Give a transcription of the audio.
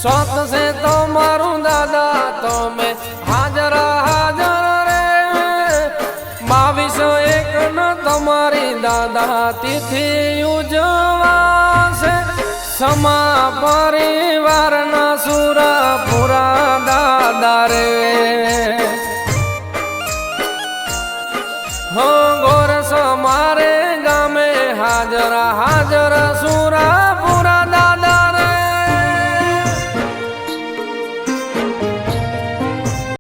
सोत से तो मारू दादा तो मैं हाजर हाजर रे 2201 न तुम्हारी दादा तिथि उजवासे समा परिवार न सुरा पूरा दादा रे हो गोर समारे गामे हाजर हाजर सुरा